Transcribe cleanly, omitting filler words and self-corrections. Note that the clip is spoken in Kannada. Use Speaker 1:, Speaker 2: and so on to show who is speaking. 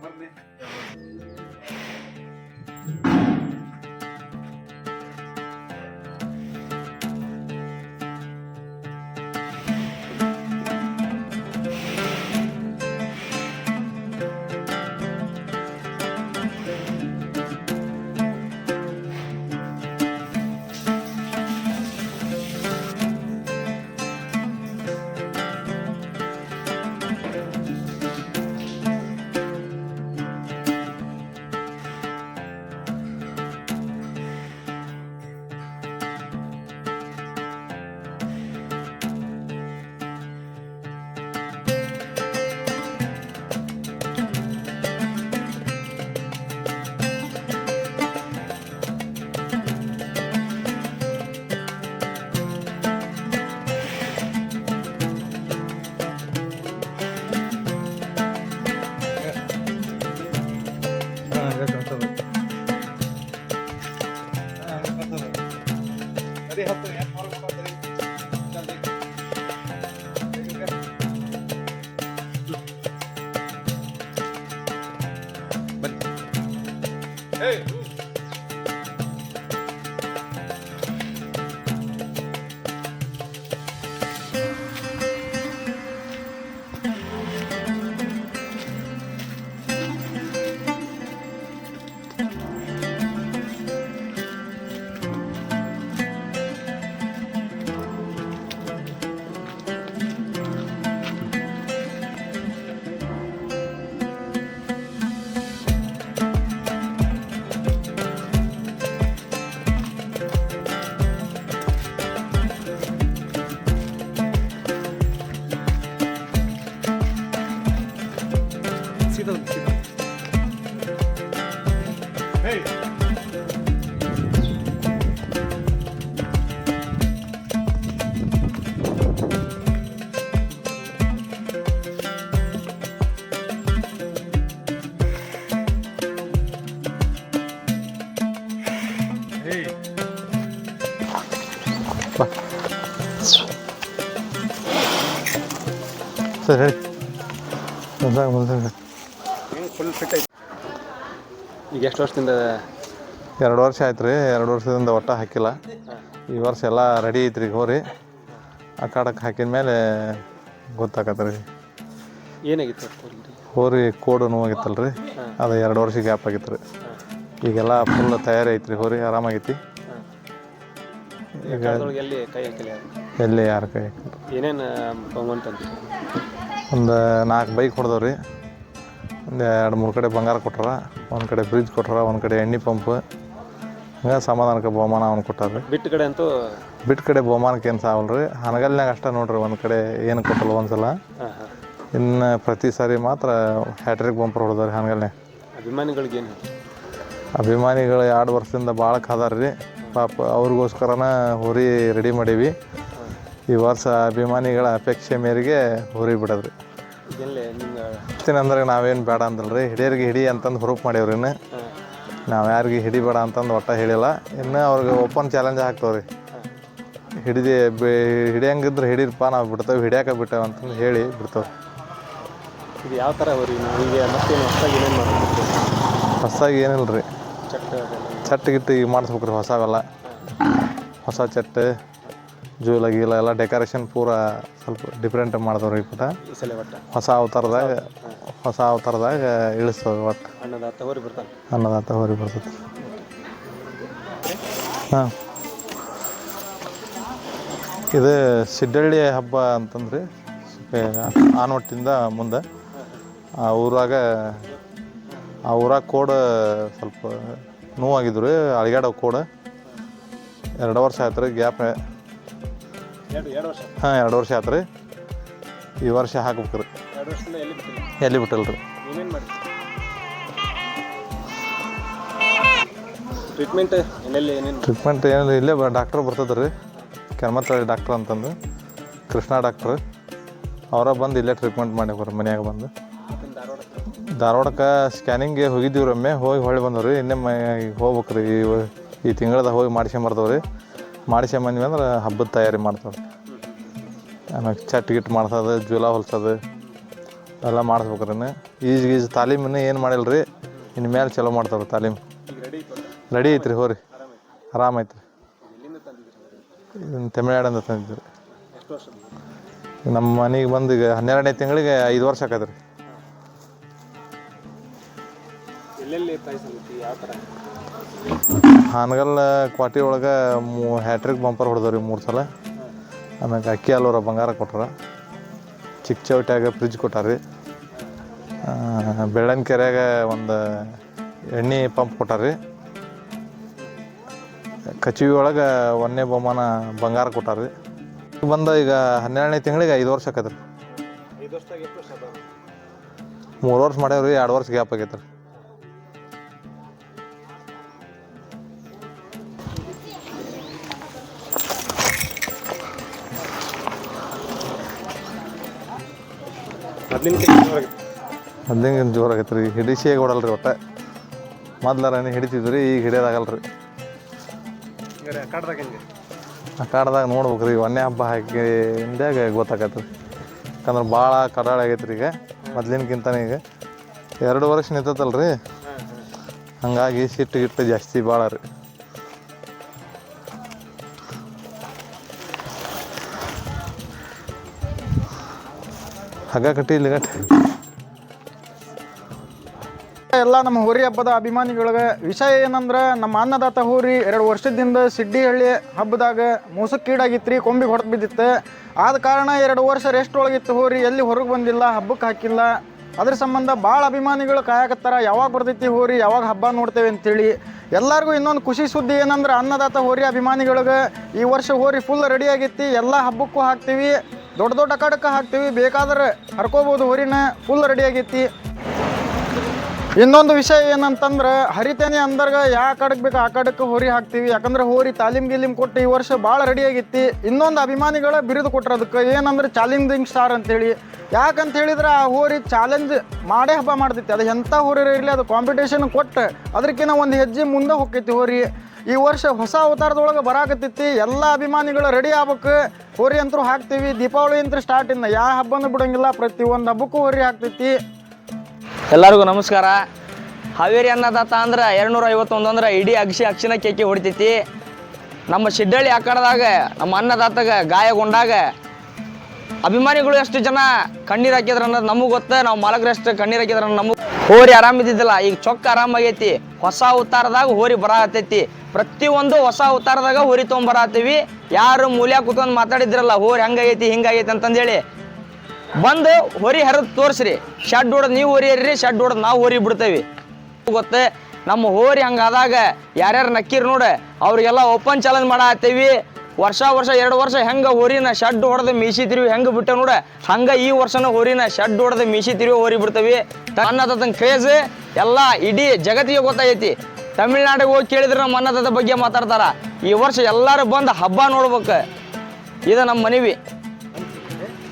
Speaker 1: ಬರ್ಲಿ. Hey! Hey! Hey!
Speaker 2: ಸರ್ ಹೇಳಿ.
Speaker 1: ಫುಲ್ ಫಿಟ್ ಐತಿ. ಈಗ ಎಷ್ಟು ವರ್ಷದಿಂದ?
Speaker 2: 2 ವರ್ಷ ಆಯ್ತು ರೀ. 2 ವರ್ಷದಿಂದ ಒಟ್ಟ ಹಾಕಿಲ್ಲ. ಈ ವರ್ಷ ಎಲ್ಲ ರೆಡಿ ಐತ್ರಿ. ಹೋರಿ ಅಖಾಡಕ್ಕೆ ಹಾಕಿದ ಮೇಲೆ ಗೊತ್ತಾಗತ್ತೆ ರೀ.
Speaker 1: ಏನಾಗಿತ್ತು?
Speaker 2: ಹೋರಿ ಕೋಡು ನೋವಾಗಿತ್ತಲ್ಲ ರೀ, ಅದು 2 ವರ್ಷ ಗ್ಯಾಪ್ ಆಗಿತ್ತು ರೀ. ಈಗೆಲ್ಲ ಫುಲ್ ತಯಾರಿ ಐತ್ರಿ. ಹೋರಿ ಆರಾಮಾಗೈತಿ. ಈಗ
Speaker 1: ಎಲ್ಲಿ ಕೈ ಹಾಕಿಲ್ಲ?
Speaker 2: ಎಲ್ಲಿ ಯಾರ ಕೈ
Speaker 1: ಏನೇನು ಬಹುಮಾನ ತಂದ್ರಿ?
Speaker 2: ಒಂದು 4 ಬೈಕ್ ಹೊಡೆದವ್ರಿ. ಒಂದು 2-3 ಕಡೆ ಬಂಗಾರ ಕೊಟ್ಟಾರ, ಒಂದು ಕಡೆ ಫ್ರಿಜ್ ಕೊಟ್ಟಾರ, ಒಂದು ಕಡೆ ಎಣ್ಣೆ ಪಂಪ್. ಹಂಗೆ ಸಮಾಧಾನಕ್ಕೆ ಬಹುಮಾನ ಅವ್ನು ಕೊಟ್ಟಾರ.
Speaker 1: ಬಿಟ್ಟು ಕಡೆ ಅಂತೂ
Speaker 2: ಬಿಟ್ಟು ಕಡೆ ಬಹುಮಾನಕ್ಕೆ ಏನು ಸಾವಲ್ಲ ರೀ. ಹನಗಲ್ನಾಗ ಅಷ್ಟೇ ನೋಡ್ರಿ, ಒಂದು ಕಡೆ ಏನು ಕೊಟ್ಟಲ್ಲ ಒಂದ್ಸಲ. ಇನ್ನು ಪ್ರತಿ ಸಾರಿ ಮಾತ್ರ ಹ್ಯಾಟ್ರಿಕ್ ಬಂಪರ್ ಹೊಡೆದಾರೆ ಹನಗಲ್ನಾಗ.
Speaker 1: ಅಭಿಮಾನಿಗಳಿಗೇನು?
Speaker 2: ಅಭಿಮಾನಿಗಳು 2 ವರ್ಷದಿಂದ ಭಾಳ ಕಾದಾರ ರೀ. ಪಾಪ ಅವ್ರಿಗೋಸ್ಕರನ ಹೋರಿ ರೆಡಿ ಮಾಡೀವಿ. ಈ ವರ್ಷ ಅಭಿಮಾನಿಗಳ ಅಪೇಕ್ಷೆ ಮೇರೆಗೆ ಹೋರಿ ಬಿಡೋದ್ರಿ.
Speaker 1: ಎಲ್ಲಿ ನಿಮ್ಗೆ
Speaker 2: ಅಂದ್ರೆ ನಾವೇನು ಬೇಡ ಅಂದಲ್ರಿ. ಹಿಡಿಯೋರಿಗೆ ಹಿಡಿ ಅಂತಂದು ಹುರುಪ್ ಮಾಡೇವ್ರಿ. ಇನ್ನು ನಾವು ಯಾರಿಗೆ ಹಿಡಿಬೇಡ ಅಂತಂದು ಒಟ್ಟ ಹೇಳಿಲ್ಲ. ಇನ್ನು ಅವ್ರಿಗೆ ಓಪನ್ ಚಾಲೆಂಜ್ ಹಾಕ್ತವ್ರಿ. ಹಿಡಿಯಂಗಿದ್ರೆ ಹಿಡೀರಪ್ಪ, ನಾವು ಬಿಡ್ತೇವೆ, ಹಿಡಿಯಾಕ ಬಿಟ್ಟೇವೆ ಅಂತಂದು ಹೇಳಿ ಬಿಡ್ತೇವೆ.
Speaker 1: ಇದು ಯಾವ ಥರ ಹೋರಿ ನಿಮಗೆ? ಮತ್ತೇನು ಹೊಸದಾಗಿ ಏನೇನು ಮಾಡ್ಬೇಕು?
Speaker 2: ಹೊಸದಾಗಿ ಏನಿಲ್ಲ ರೀ. ಚಟ್ ಗಿಟ್ಟು ಈಗ ಮಾಡಿಸ್ಬೇಕ್ರಿ. ಹೊಸವೆಲ್ಲ ಹೊಸ ಚಟ್, ಜೂಲ ಗೀಲ ಎಲ್ಲ ಡೆಕೋರೇಷನ್ ಪೂರ ಸ್ವಲ್ಪ ಡಿಫ್ರೆಂಟ್ ಮಾಡ್ದವ್ರಿ. ಈ ಪುಟ ಹೊಸ ಅವತಾರದಾಗ ಇಳಿಸ್ತವ್ರಿ. ಒಟ್ಟು
Speaker 1: ಅನ್ನದಾತ ಹೋರಿ ಬರ್ತಾನೆ.
Speaker 2: ಅನ್ನದಾತ ಹೋರಿ ಬರ್ತೈತಿ. ಹಾಂ, ಇದು ಸಿಡ್ಡಳ್ಳಿ ಹಬ್ಬ ಅಂತಂದ್ರಿ. ಆನವಟ್ಟಿಂದ ಮುಂದೆ ಆ ಊರಾಗ ಕೋಡ್ ಸ್ವಲ್ಪ ನೋವಾಗಿದ್ದು ರೀ. ಅಳಿಗಾಡೋ ಕೋಡ್ 2 ವರ್ಷ ಆಯ್ತು ರೀ ಗ್ಯಾಪ್.
Speaker 1: 2 ವರ್ಷ? ಹಾಂ,
Speaker 2: 2 ವರ್ಷ ಆಯ್ತು ರೀ. ಈ ವರ್ಷ ಹಾಕ್ಬೇಕ್ರಿ.
Speaker 1: 2 ವರ್ಷದಿಂದ
Speaker 2: ಎಲ್ಲಿ ಬಿಟ್ಟಿಲ್ಲ ರೀ.
Speaker 1: ಏನೇನು ಮಾಡಿ ಟ್ರೀಟ್ಮೆಂಟ್ ಏನೇನು?
Speaker 2: ಟ್ರೀಟ್ಮೆಂಟ್ ಏನಿಲ್ಲ, ಇಲ್ಲೇ ಡಾಕ್ಟ್ರ್ ಬರ್ತದೆ ರೀ. ಕೆರ್ಮತ್ತಳ್ಳಿ ಡಾಕ್ಟ್ರ್ ಅಂತಂದು, ಕೃಷ್ಣ ಡಾಕ್ಟ್ರ್. ಅವರ ಬಂದು ಇಲ್ಲೇ ಟ್ರೀಟ್ಮೆಂಟ್ ಮಾಡಿ ಹೋಗ್ರಿ ಮನ್ಯಾಗ ಬಂದು. ಧಾರವಾಡಕ್ಕೆ ಸ್ಕ್ಯಾನಿಂಗ್ಗೆ ಹೋಗಿದ್ದೀವಿ ರೊಮ್ಮೆ, ಹೋಗಿ ಹೊಳ್ಳಿ ಬಂದವ್ರಿ. ಇನ್ನೇ ಹೋಗ್ಬೇಕು ರೀ. ಈ ತಿಂಗಳದಾಗ ಹೋಗಿ ಮಾಡಿಸ್ಕೊಂಬರ್ತಾವ್ರಿ. ಮಾಡಿಸ್ಕೊಂಬಂದ್ವಿ ಅಂದ್ರೆ ಹಬ್ಬದ ತಯಾರಿ ಮಾಡ್ತಾವ್ರಿ. ಆಮೇಲೆ ಚಟ್ ಗಿಟ್ ಮಾಡ್ಸೋದು, ಜೂಲ ಹೊಲ್ಸೋದು, ಎಲ್ಲ ಮಾಡಿಸ್ಬೇಕ್ರಿ ಈಜ್ ತಾಲೀಮನ್ನು ಏನು ಮಾಡಿಲ್ಲ ರೀ. ಇನ್ನು ಮೇಲೆ ಚಲೋ ಮಾಡ್ತಾವ್ರಿ ತಾಲೀಮು. ರೆಡಿ ಐತ್ರಿ ಹೋರಿ, ಆರಾಮೈತ್ರಿ. ಇದನ್ನು ತಮಿಳ್ನಾಡಿಂದ ತಂದಿದ್ರಿ. ನಮ್ಮ ಮನೆಗೆ ಬಂದು ಈಗ 12ನೇ ತಿಂಗಳಿಗೆ 5 ವರ್ಷ ಆಕೈತೆ ರೀ. ಹಾನಗಲ್ ಕ್ವಾಟಿ ಒಳಗೆ ಹ್ಯಾಟ್ರಿಕ್ ಬಂಪರ್ ಹೊಡೆದವ್ರಿ 3 ಸಲ. ಆಮ್ಯಾಗ ಅಕ್ಕಿ ಹಾಲೂರ ಬಂಗಾರ ಕೊಟ್ರ. ಚಿಕ್ಕ ಚೌಟ್ಯಾಗ ಫ್ರಿಜ್ ಕೊಟ್ಟಾರ್ರಿ. ಬೆಳ್ಳನ ಕೆರೆಯಾಗ ಒಂದು ಎಣ್ಣೆ ಪಂಪ್ ಕೊಟ್ಟಾರ್ರಿ. ಕಚಿವಿ ಒಳಗೆ 1ನೇ ಬಹುಮಾನ ಬಂಗಾರ ಕೊಟ್ಟಾರ್ರಿ. ಬಂದ ಈಗ 12ನೇ ತಿಂಗಳಿಗೆ 5 ವರ್ಷ ಆಕೈತೆ ರೀ. 3 ವರ್ಷ ಮಾಡ್ಯಾವ್ರಿ, 2 ವರ್ಷ ಗ್ಯಾಪ್ ಆಗೈತೆ ರೀ. ಮೊದ್ಲಿನ ಜೋರು ಆಗೈತೆ ರೀ. ಹಿಡಿಸಿ ಕೊಡಲ್ರಿ ಒಟ್ಟು. ಮೊದ್ಲಾರ ಹಿಡಿತಿದ್ರಿ, ಈಗ ಹಿಡಿಯೋದಾಗಲ್ಲ ರೀ. ಆ ಕಾಡ್ದಾಗ ನೋಡ್ಬೇಕು ರೀ. 1ನೇ ಹಬ್ಬ ಹಾಕಿ ಇಂಡ್ಯಾಗ ಗೊತ್ತಾಗತ್ತೆ ರೀ. ಯಾಕಂದ್ರೆ ಭಾಳ ಕಡಾಳ ಆಗೈತೆ ರೀ ಈಗ ಮೊದ್ಲಿನಕ್ಕಿಂತನೇ. ಈಗ 2 ವರ್ಷ ನಿಂತೈತಲ್ಲ ರೀ, ಹಂಗಾಗಿ ಸಿಟ್ಟು ಗಿಟ್ಟು ಜಾಸ್ತಿ ಭಾಳ ರೀ. ಹಗ್ಗ ಕಟ್ಟಿ ಇಲ್ಲಿ ಗಟ್ಟಿ
Speaker 3: ಎಲ್ಲ ನಮ್ಮ ಹೋರಿ ಹಬ್ಬದ ಅಭಿಮಾನಿಗಳಿಗೆ ವಿಷಯ ಏನಂದ್ರೆ, ನಮ್ಮ ಅನ್ನದಾತ ಹೋರಿ 2 ವರ್ಷದಿಂದ ಸಿಡ್ಡಿಹಳ್ಳಿ ಹಬ್ಬದಾಗ ಮೋಸಕ್ಕೀಡಾಗಿತ್ತು ರೀ. ಕೊಂಬಿಗೆ ಹೊಡೆದು ಬಿದ್ದಿತ್ತು. ಆದ ಕಾರಣ 2 ವರ್ಷ ರೆಸ್ಟ್ ಒಳಗಿತ್ತು ಹೋರಿ. ಎಲ್ಲಿ ಹೊರಗೆ ಬಂದಿಲ್ಲ, ಹಬ್ಬಕ್ಕೆ ಹಾಕಿಲ್ಲ. ಅದ್ರ ಸಂಬಂಧ ಭಾಳ ಅಭಿಮಾನಿಗಳು ಕಾಯಕತ್ತಾರ, ಯಾವಾಗ ಬರ್ತೈತಿ ಹೋರಿ, ಯಾವಾಗ ಹಬ್ಬ ನೋಡ್ತೇವೆ ಅಂಥೇಳಿ. ಎಲ್ಲರಿಗೂ ಇನ್ನೊಂದು ಖುಷಿ ಸುದ್ದಿ ಏನಂದ್ರೆ, ಅನ್ನದಾತ ಹೋರಿ ಅಭಿಮಾನಿಗಳಿಗೆ ಈ ವರ್ಷ ಹೋರಿ ಫುಲ್ ರೆಡಿ ಆಗೈತಿ. ಎಲ್ಲ ಹಬ್ಬಕ್ಕೂ ಹಾಕ್ತೀವಿ, ದೊಡ್ಡ ದೊಡ್ಡ ಅಖಾಡಕ್ಕೆ ಹಾಕ್ತೀವಿ. ಬೇಕಾದ್ರೆ ಹರ್ಕೋಬೋದು ಹೋರಿನ. ಫುಲ್ ರೆಡಿ ಆಗೈತಿ. ಇನ್ನೊಂದು ವಿಷಯ ಏನಂತಂದ್ರೆ, ಹರಿತೇನೆ ಅಂದಾಗ ಯಾವ ಕಡೆಗೆ ಬೇಕು ಆ ಕಡೆಗೆ ಹೋರಿ ಹಾಕ್ತೀವಿ. ಯಾಕಂದ್ರೆ ಹೋರಿ ತಾಲೀಮ್ ಕೊಟ್ಟು ಈ ವರ್ಷ ಭಾಳ ರೆಡಿ ಆಗೈತಿ. ಇನ್ನೊಂದು ಅಭಿಮಾನಿಗಳ ಬಿರುದು ಕೊಟ್ಟರು ಅದಕ್ಕೆ, ಏನಂದ್ರೆ ಚಾಲೆಂಜಿಂಗ್ ಸ್ಟಾರ್ ಅಂತೇಳಿ. ಯಾಕಂತ ಹೇಳಿದ್ರೆ ಆ ಹೋರಿ ಚಾಲೆಂಜ್ ಮಾಡೇ ಹಬ್ಬ ಮಾಡ್ತೈತಿ. ಅದು ಎಂಥ ಹೋರಿ ಇರಲಿ, ಅದು ಕಾಂಪಿಟೇಷನ್ ಕೊಟ್ಟು ಅದಕ್ಕಿಂತ ಒಂದು ಹೆಜ್ಜೆ ಮುಂದೆ ಹೋಗ್ತೈತಿ ಹೋರಿ. ಈ ವರ್ಷ ಹೊಸ ಅವತಾರದೊಳಗೆ ಬರಾಕತ್ತೈತಿ. ಎಲ್ಲ ಅಭಿಮಾನಿಗಳು ರೆಡಿ ಆಗ್ಬೇಕು. ಹೋರಿ ಅಂತೂ ಹಾಕ್ತೀವಿ. ದೀಪಾವಳಿ ಅಂತ ಸ್ಟಾರ್ಟ್ ಇಂದ ಯಾವ ಹಬ್ಬನೂ ಬಿಡೋಂಗಿಲ್ಲ. ಪ್ರತಿಯೊಂದು ಹಬ್ಬಕ್ಕೂ ಹೋರಿ ಹಾಕ್ತೈತಿ.
Speaker 4: ಎಲ್ಲರಿಗೂ ನಮಸ್ಕಾರ. ಹಾವೇರಿ ಅನ್ನದಾತ ಅಂದ್ರೆ 251 ಅಂದ್ರೆ ಇಡೀ ಅಕ್ಷಿನ ಕೇಕಿ ಹೊಡಿತೈತಿ. ನಮ್ಮ ಶಿಡ್ಡಳ್ಳಿ ಆಕಾರದಾಗ ನಮ್ಮ ಅನ್ನದಾತಗ ಗಾಯಗೊಂಡಾಗ ಅಭಿಮಾನಿಗಳು ಎಷ್ಟು ಜನ ಕಣ್ಣೀರು ಹಾಕಿದ್ರ ಅನ್ನೋದು ನಮಗೆ ಗೊತ್ತ. ನಾವು ಮಾಲಕರು ಎಷ್ಟು ಕಣ್ಣೀರು ಹಾಕಿದ್ರ ನಮಗೆ. ಹೋರಿ ಆರಾಮಿದ್ದಿದ್ದಿಲ್ಲ, ಈಗ ಚೊಕ್ಕ ಆರಾಮಾಗೈತಿ. ಹೊಸ ಅವತಾರದಾಗ ಹೋರಿ ಬರತೈತಿ. ಪ್ರತಿಯೊಂದು ಹೊಸ ಅವತಾರದಾಗ ಹೋರಿ ತೊಗೊಂಬರತ್ತೀವಿ. ಯಾರು ಮೂಲ್ಯ ಕೂತ್ಕೊಂಡು ಮಾತಾಡಿದ್ರಲ್ಲ ಹೋರಿ ಹಂಗಾಗೈತಿ ಹಿಂಗಾಗೈತಿ ಅಂತಂದೇಳಿ ಬಂದು ಹೋರಿ ಹರಿದು ತೋರಿಸ್ರಿ. ಶೆಡ್ ಹೊಡೆದು ನೀವು ಹೋರಿ ಹರಿರಿ, ಶೆಡ್ ಹೊಡೆದು ನಾವು ಹೋರಿ ಬಿಡ್ತೇವೆ. ಗೊತ್ತೆ ನಮ್ಮ ಹೋರಿ ಹಂಗಾದಾಗ ಯಾರ್ಯಾರು ನಕ್ಕೀರಿ ನೋಡಿ ಅವ್ರಿಗೆಲ್ಲ ಓಪನ್ ಚಾಲೆಂಜ್ ಮಾಡತ್ತೀವಿ. ವರ್ಷ 2 ವರ್ಷ ಹೆಂಗೆ ಹೋರಿನ ಶೆಡ್ ಹೊಡೆದು ಮೀಸಿತಿರ್ವಿ ಹೆಂಗೆ ಬಿಟ್ಟೆ ನೋಡ, ಹಂಗೆ ಈ ವರ್ಷನ ಹೋರಿನ ಶೆಡ್ ಹೊಡೆದು ಮೀಸಿತಿರ್ವಿ ಹೋರಿ ಬಿಡ್ತೇವೆ. ಅನ್ನದಾತನ ಕ್ರೇಜ್ ಎಲ್ಲ ಇಡೀ ಜಗತ್ತಿಗೆ ಗೊತ್ತಾಗೈತಿ. ತಮಿಳ್ನಾಡಿಗೆ ಹೋಗಿ ಕೇಳಿದ್ರೆ ನಮ್ಮ ಅನ್ನದಾತ ಬಗ್ಗೆ ಮಾತಾಡ್ತಾರ. ಈ ವರ್ಷ ಎಲ್ಲರೂ ಬಂದು ಹಬ್ಬ ನೋಡ್ಬೇಕು. ಇದು ನಮ್ಮ ಮನವಿ.